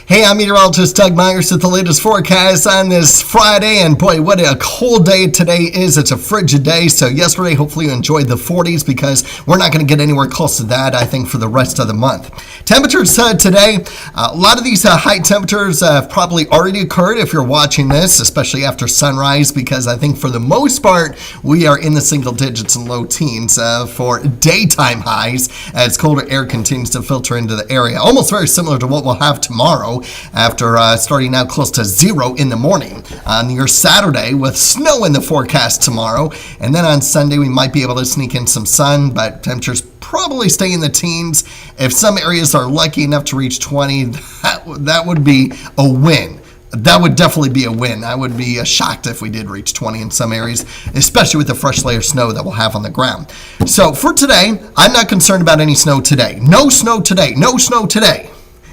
Hey, I'm meteorologist Doug Myers with the latest forecast on this Friday, and boy, what a cold day today is. It's a frigid day, so yesterday, hopefully you enjoyed the 40s because we're not going to get anywhere close to that, I think, for the rest of the month. Temperatures today, a lot of these high temperatures have probably already occurred if you're watching this, especially after sunrise, because I think for the most part, we are in the single digits and low teens for daytime highs as colder air continues to filter into the area. Almost very similar to what we'll have tomorrow, after starting out close to 0 in the morning on your Saturday with snow in the forecast tomorrow. And then on Sunday, we might be able to sneak in some sun, but temperatures probably stay in the teens. If some areas are lucky enough to reach 20, that would be a win. That would definitely be a win. I would be shocked if we did reach 20 in some areas, especially with the fresh layer of snow that we'll have on the ground. So for today, I'm not concerned about any snow today. No snow today. No snow today.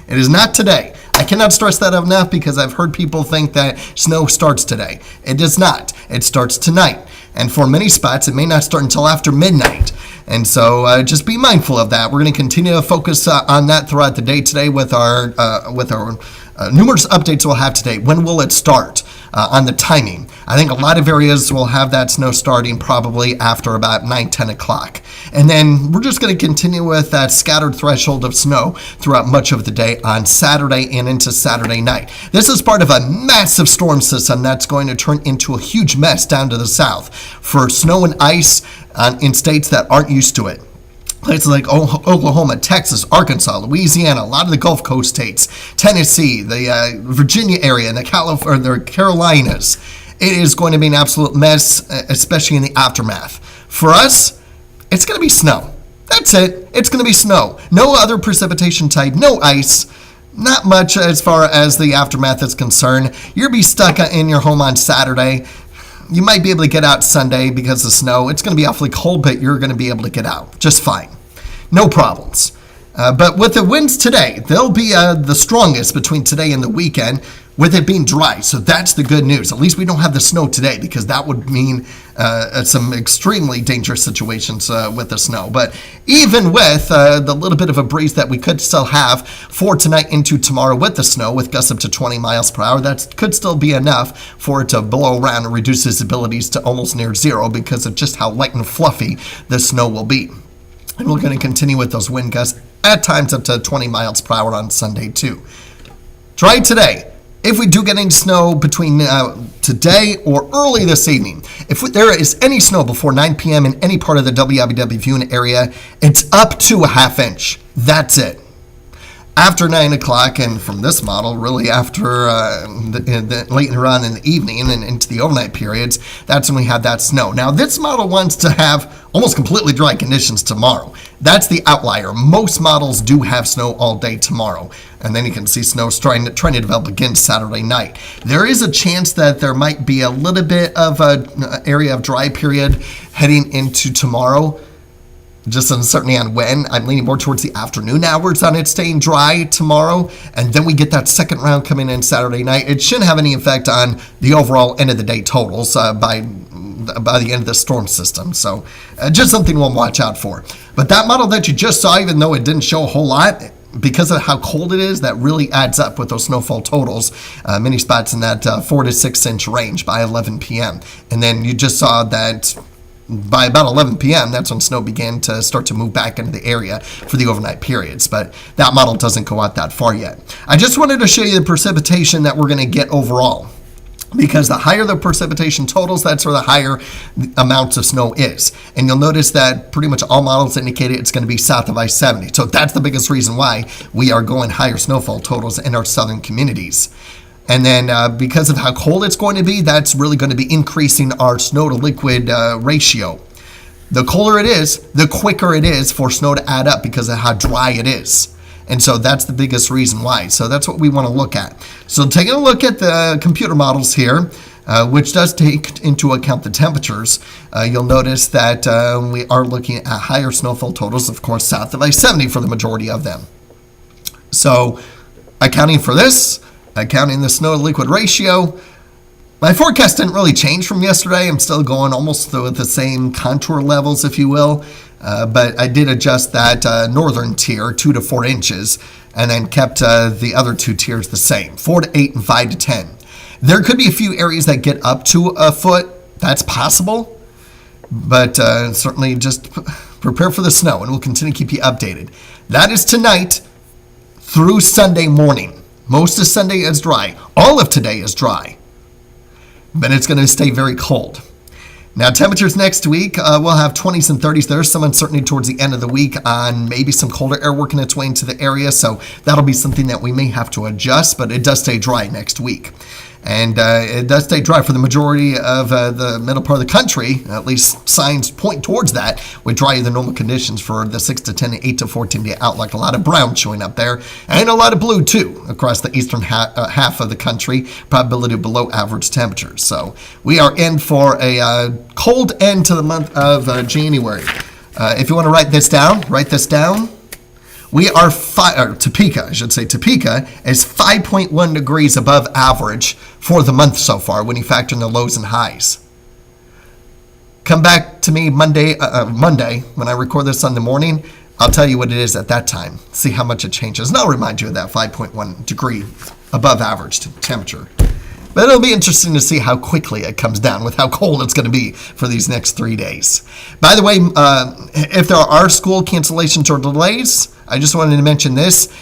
It is not today. I cannot stress that enough because I've heard people think that snow starts today. It does not. It starts tonight. And for many spots, it may not start until after midnight. And so just be mindful of that. We're going to continue to focus on that throughout the day today with our numerous updates we'll have today. When will it start? On the timing. I think a lot of areas will have that snow starting probably after about 9, 10 o'clock. And then we're just going to continue with that scattered threshold of snow throughout much of the day on Saturday and into Saturday night. This is part of a massive storm system that's going to turn into a huge mess down to the south for snow and ice in states that aren't used to it. Places like Oklahoma, Texas, Arkansas, Louisiana, a lot of the Gulf Coast states, Tennessee, the Virginia area, and the Carolinas. It is going to be an absolute mess, especially in the aftermath. For us, it's going to be snow. That's it. It's going to be snow. No other precipitation type, no ice. Not much as far as the aftermath is concerned. You'll be stuck in your home on Saturday. You might be able to get out Sunday because of snow. It's going to be awfully cold, but you're going to be able to get out just fine. No problems. But with the winds today, they'll be the strongest between today and the weekend, with it being dry. So that's the good news. At least we don't have the snow today, because that would mean some extremely dangerous situations with the snow. But even with the little bit of a breeze that we could still have for tonight into tomorrow with the snow, with gusts up to 20 miles per hour, that could still be enough for it to blow around and reduce visibilities to almost near zero because of just how light and fluffy the snow will be. And we're going to continue with those wind gusts at times up to 20 miles per hour on Sunday too. Dry today. If we do get any snow between today or early this evening, if there is any snow before 9 p.m. in any part of the WIBW viewing area, it's up to a ½ inch. That's it. After 9 o'clock, and from this model, really after later on in the evening and into the overnight periods, that's when we have that snow. Now, this model wants to have almost completely dry conditions tomorrow. That's the outlier. Most models do have snow all day tomorrow. And then you can see snow trying to develop again Saturday night. There is a chance that there might be a little bit of an area of dry period heading into tomorrow. Just uncertainty on when. I'm leaning more towards the afternoon hours on it staying dry tomorrow. And then we get that second round coming in Saturday night. It shouldn't have any effect on the overall end of the day totals by the end of the storm system. So just something we'll watch out for. But that model that you just saw, even though it didn't show a whole lot, because of how cold it is, that really adds up with those snowfall totals. Many spots in that 4 to 6 inch range by 11 p.m. And then you just saw that by about 11 p.m., that's when snow began to start to move back into the area for the overnight periods. But that model doesn't go out that far yet. I just wanted to show you the precipitation that we're going to get overall, because the higher the precipitation totals, that's where the higher amounts of snow is. And you'll notice that pretty much all models indicate it's going to be south of I-70. So that's the biggest reason why we are going higher snowfall totals in our southern communities. And then because of how cold it's going to be, that's really going to be increasing our snow to liquid ratio. The colder it is, the quicker it is for snow to add up because of how dry it is. And so that's the biggest reason why. So that's what we want to look at. So taking a look at the computer models here, which does take into account the temperatures, you'll notice that we are looking at higher snowfall totals, of course, south of I-70 for the majority of them. So accounting for this, accounting the snow to liquid ratio, my forecast didn't really change from yesterday. I'm still going almost with the same contour levels, if you will. But I did adjust that northern tier 2 to 4 inches and then kept the other two tiers the same, 4 to 8 and 5 to 10. There could be a few areas that get up to a foot. That's possible, but certainly just prepare for the snow, and we'll continue to keep you updated. That is tonight through Sunday morning. Most of Sunday is dry. All of today is dry, but it's going to stay very cold. Now, temperatures next week, we'll have 20s and 30s. There's some uncertainty towards the end of the week on maybe some colder air working its way into the area, so that'll be something that we may have to adjust, but it does stay dry next week. And it does stay dry for the majority of the middle part of the country. At least signs point towards that, with drier than normal conditions for the 6 to 10 and 8 to 14 day outlook. A lot of brown showing up there, and a lot of blue too across the eastern half of the country. Probability of below average temperatures. So we are in for a cold end to the month of January. If you want to write this down. We are Topeka is 5.1 degrees above average for the month so far when you factor in the lows and highs. Come back to me Monday when I record this on the morning. I'll tell you what it is at that time. See how much it changes. And I'll remind you of that 5.1 degree above average temperature. But it'll be interesting to see how quickly it comes down with how cold it's going to be for these next 3 days. By the way, if there are school cancellations or delays, I just wanted to mention this,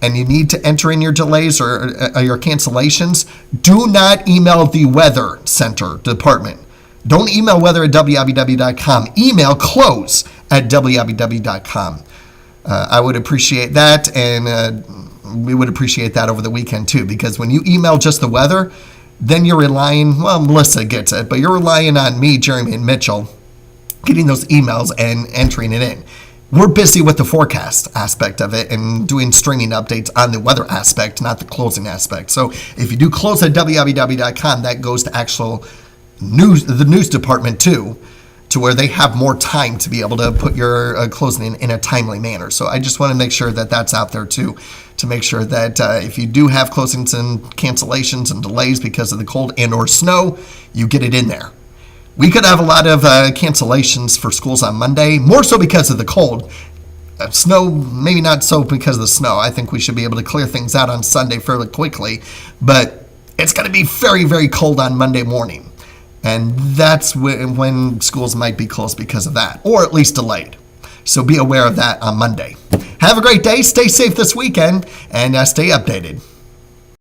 and you need to enter in your delays or your cancellations. Do not email the Weather Center department. Don't email weather at WIBW.com. Email close at WIBW.com. I would appreciate that, and we would appreciate that over the weekend too, because when you email just the weather, then you're relying, well, Melissa gets it, but you're relying on me, Jeremy, and Mitchell getting those emails and entering it in. We're busy with the forecast aspect of it and doing streaming updates on the weather aspect, not the closing aspect. So if you do close at WIBW.com, that goes to actual news, the news department too, to where they have more time to be able to put your closing in a timely manner. So I just want to make sure that that's out there too, to make sure that if you do have closings and cancellations and delays because of the cold and or snow, you get it in there. We could have a lot of cancellations for schools on Monday, more so because of the cold. Snow, maybe not so because of the snow. I think we should be able to clear things out on Sunday fairly quickly, but it's going to be very, very cold on Monday morning. And that's when schools might be closed because of that, or at least delayed. So be aware of that on Monday. Have a great day. Stay safe this weekend, and stay updated.